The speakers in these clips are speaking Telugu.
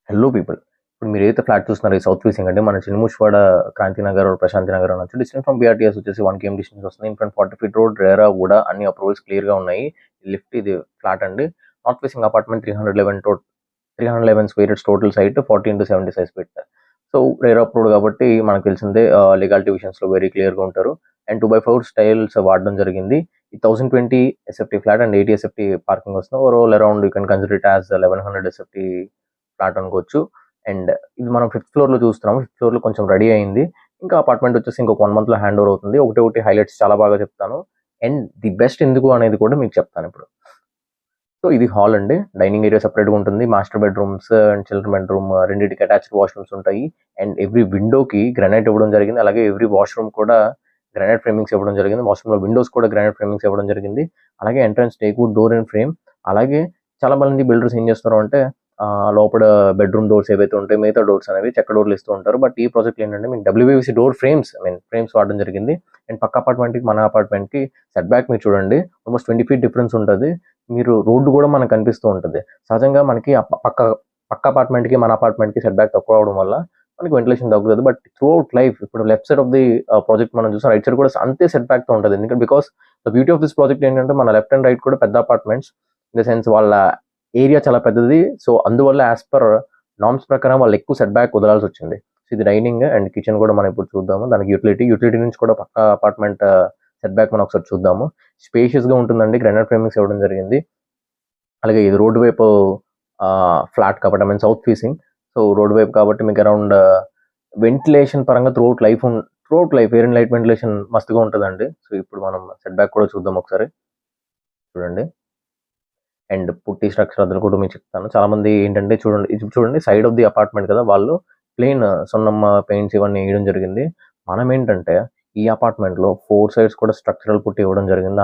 హలో పీపుల్, ఇప్పుడు మీరు ఏదైతే ఫ్లాట్ చూస్తున్నారో ఈ సౌత్ ఫేసింగ్ అంటే మన చిన్నముషవాడ క్రాంతినగర్ ప్రశాంతి నగర్ అనొచ్చు. డిస్టెన్స్ ఫ్రమ్ బీఆర్టీఎస్ వచ్చేసి 1 km డిస్టెన్స్ వస్తుంది. In front 40 feet road, RERA కూడా అన్ని అప్రూవల్స్ క్లియర్గా ఉన్నాయి. లిఫ్ట్ ఇది ఫ్లాట్ అండి. North facing apartment 311 square yards total site 40x70 size feet. So RERA approved కాబట్టి మనకు తెలిసిందే లీగాలిటీ విషయంలో వెరీ క్లియర్గా ఉంటారు. అండ్ 2x4 స్టైల్స్ వాడడం జరిగింది. ఈ 1020 SFT flat and 80 SFT parking వస్తుంది. Overall around you can consider it as 1100 SFT flat అనుకోవచ్చు. అండ్ ఇది మనం 5th ఫ్లోర్లో చూస్తున్నాము. 5th ఫ్లోర్లో కొంచెం రెడీ అయింది. ఇంకా అపార్ట్మెంట్ వచ్చేసి ఇంకొక 1 monthలో హ్యాండ్ ఓవర్ అవుతుంది. ఒకటి హైలైట్స్ చాలా బాగా చెప్తాను. అండ్ ది బెస్ట్ ఎందుకు అనేది కూడా మీకు చెప్తాను ఇప్పుడు. సో ఇది హాల్ అండి. డైనింగ్ ఏరియా సపరేట్గా ఉంటుంది. Master bedrooms and children bedroom రెండింటికి అటాచ్డ్ వాష్రూమ్స్ ఉంటాయి. అండ్ ఎవ్రీ విండోకి గ్రానైట్ ఇవ్వడం జరిగింది. అలాగే ఎవ్రీ వాష్రూమ్ కూడా గ్రానైట్ ఫ్రేమింగ్స్ ఇవ్వడం జరిగింది. వాష్రూమ్లో విండోస్ కూడా గ్రానైట్ ఫ్రేమింగ్స్ ఇవ్వడం జరిగింది. అలాగే entrance teakwood door and frame. అలాగే చాలా మంది బిల్డర్స్ ఏం చేస్తారు అంటే లోపల బెడ్రూమ్ డోర్స్ ఏవైతే ఉంటాయి మిగతా డోర్స్ అనేవి చెక్క డోర్లు ఇస్తూ ఉంటారు. బట్ ఈ ప్రాజెక్ట్ ఏంటంటే మీకు డబ్ల్యూబీసీ డోర్ ఫ్రేమ్స్ వాడడం జరిగింది. అండ్ పక్క అపార్ట్మెంట్కి మన అపార్ట్మెంట్కి సెట్ బ్యాక్ మీరు చూడండి ఆల్మోస్ట్ 20 feet డిఫరెన్స్ ఉంటుంది. మీరు రోడ్డు కూడా మనకు కనిపిస్తూ ఉంటుంది. సహజంగా మనకి పక్క అపార్ట్మెంట్కి మన అపార్ట్మెంట్కి సెట్ బ్యాక్ తక్కువ అవడం వల్ల మనకి వెంటిలేషన్ తగ్గుతుంది. బట్ త్రూ అవుట్ లైఫ్ ఇప్పుడు left side of the project మనం చూసాం, రైట్ సైడ్ కూడా అంతే సెట్ బ్యాక్తో ఉంటుంది. ఎందుకంటే because the beauty of this project ఏంటంటే మన లెఫ్ట్ అండ్ రైట్ కూడా పెద్ద అపార్ట్మెంట్స్, ఇన్ ద సెన్స్ వాళ్ళ ఏరియా చాలా పెద్దది. సో అందువల్ల యాజ్ పర్ నామ్స్ ప్రకారం వాళ్ళు ఎక్కువ సెట్ బ్యాక్ వదలాల్సి వచ్చింది. సో ఇది డైనింగ్ అండ్ కిచెన్ కూడా మనం ఇప్పుడు చూద్దాము. దానికి యూటిలిటీ నుంచి కూడా పక్క అపార్ట్మెంట్ సెట్ బ్యాక్ మనం ఒకసారి చూద్దాము. స్పేషియస్గా ఉంటుందండి. గ్రానైట్ ఫ్రేమింగ్స్ ఇవ్వడం జరిగింది. అలాగే ఇది రోడ్డు వైపు ఫ్లాట్ కాబట్టి I mean south facing. So road వైపు కాబట్టి మీకు అరౌండ్ వెంటిలేషన్ పరంగా through out life air and light ventilation మస్తుగా ఉంటుందండి. సో ఇప్పుడు మనం సెట్ బ్యాక్ కూడా చూద్దాం ఒకసారి. చూడండి. అండ్ పుట్టి స్ట్రక్చర్ అద్దలు కూడా మీకు చెప్తాను. చాలా మంది ఏంటంటే చూడండి సైడ్ ఆఫ్ ది అపార్ట్మెంట్ కదా, వాళ్ళు ప్లెయిన్ సున్నమ్మ పెయింట్స్ ఇవన్నీ వేయడం జరిగింది. మనం ఏంటంటే ఈ అపార్ట్మెంట్లో 4 sides కూడా స్ట్రక్చరల్ పుట్టి ఇవ్వడం జరిగింది.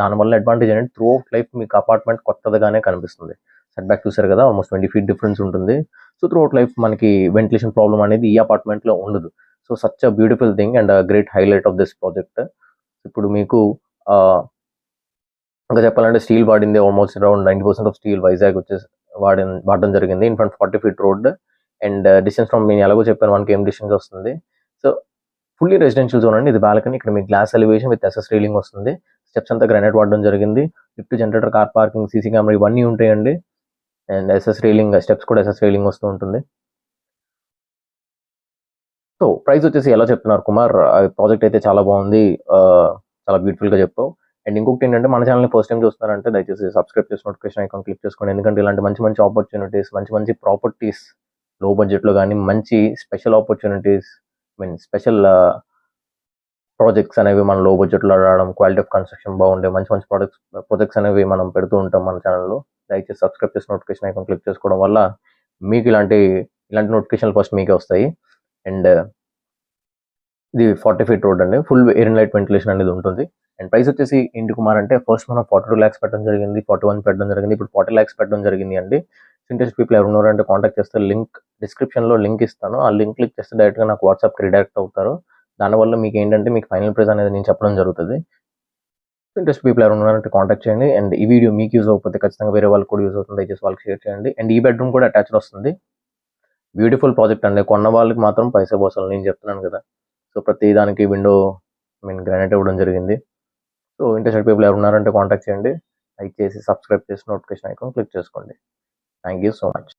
దానివల్ల అడ్వాంటేజ్ ఏంటంటే త్రూ అవుట్ లైఫ్ మీకు అపార్ట్మెంట్ కొత్తదిగానే కనిపిస్తుంది. సెట్ బ్యాక్ చూసారు కదా, ఆల్మోస్ట్ 20 feet డిఫరెన్స్ ఉంటుంది. సో త్రూ అవుట్ లైఫ్ మనకి వెంటిలేషన్ ప్రాబ్లం అనేది ఈ అపార్ట్మెంట్లో ఉండదు. So such a beautiful thing and great highlight of this project. ఇప్పుడు మీకు ఇంకా చెప్పాలంటే స్టీల్ వాడింది almost around 90% of steel Vizag వచ్చేసి వాడడం జరిగింది. In front 40 feet road and distance from నేను ఎలాగో చెప్పాను 1 km డిస్టెన్స్ వస్తుంది. సో ఫుల్లీ రెసిడెన్షియల్ జోన్ అండి. ఇది బాల్కనీ. ఇక్కడ మీకు glass elevation with SS railing వస్తుంది. స్టెప్స్ అంతా గ్రానైట్ వాడడం జరిగింది. Lift, generator, car parking, CC camera ఇవన్నీ ఉంటాయండి. అండ్ ఎస్ఎస్ రైలింగ్, స్టెప్స్ కూడా ఎస్ఎస్ రైలింగ్ వస్తూ ఉంటుంది. సో ప్రైస్ వచ్చేసి ఎలా చెప్తున్నారు కుమార్, ప్రాజెక్ట్ అయితే చాలా బాగుంది, చాలా బ్యూటిఫుల్గా చెప్పావు. అండ్ ఇంకొకటి ఏంటంటే మన ఛానల్ని ఫస్ట్ టైం చూస్తున్నారంటే దయచేసి సబ్స్క్రైబ్ చేసి నోటిఫికేషన్ ఐకాన్ క్లిక్ చేసుకోండి. ఎందుకంటే ఇలాంటి మంచి ఆపర్చునిటీస్, మంచి ప్రాపర్టీస్ లో బడ్జెట్లో కానీ మంచి స్పెషల్ ఆపర్చునిటీస్ స్పెషల్ ప్రాజెక్ట్స్ అనేవి మన లో బడ్జెట్లో రావడం, క్వాలిటీ ఆఫ్ కన్స్ట్రక్షన్ బాగుండే మంచి ప్రాజెక్ట్స్ అనేవి మనం పెడుతూ ఉంటాం మన ఛానల్లో. దయచేసి సబ్స్క్రైబ్ చేసి నోటిఫికేషన్ ఐకాన్ క్లిక్ చేసుకోవడం వల్ల మీకు ఇలాంటి నోటిఫికేషన్లు ఫస్ట్ మీకే వస్తాయి. అండ్ ఇది 40 feet రోడ్ అండి. Full air and light ventilation అనేది ఉంటుంది. అండ్ ప్రైస్ వచ్చేసి ఏంటి కుమార్ అంటే ఫస్ట్ మనం 42 lakhs పెట్టడం జరిగింది, 41 పెట్టడం జరిగింది, ఇప్పుడు 40 lakhs పెట్టడం జరిగింది అండి. ఇంట్రెస్ట్ పీపుల్ ఎవరు ఉన్నారంటే కాంటాక్ట్ చేస్తే డిస్క్రిప్షన్లో లింక్ ఇస్తాను. ఆ లింక్ క్లిక్ చేస్తే డైరెక్ట్గా నాకు వాట్సాప్కి రిడైరెక్ట్ అవుతారు. దానివల్ల మీకు ఏంటంటే మీకు ఫైనల్ ప్రైస్ అనేది నేను చెప్పడం జరుగుతుంది. ఇంట్రెస్ట్ పీపుల్ ఎవరు ఉన్నారంటే కాంటాక్ట్ చేయండి. అండ్ ఈ వీడియో మీకు యూజ్ అవ్వకపోతే ఖచ్చితంగా వేరే వాళ్ళకి కూడా యూజ్ అవుతుంది. దయచేసి వాళ్ళకి షేర్ చేయండి. అండ్ ఈ బెడ్రూమ్ కూడా అటాచ్డ్ వస్తుంది. బ్యూటిఫుల్ ప్రాజెక్ట్ అండి. కొన్న వాళ్ళకి మాత్రం పైసా పోసాలి, నేను చెప్తున్నాను కదా. సో ప్రతి దానికి విండో గ్రానైట్ ఇవ్వడం జరిగింది. సో ఇంట్రెస్టెడ్ పీపుల్ ఎవరు ఉన్నారంటే కాంటాక్ట్ చేయండి. లైక్ చేసి సబ్స్క్రైబ్ చేసి నోటిఫికేషన్ ఐకాన్ క్లిక్ చేసుకోండి. Thank you so much.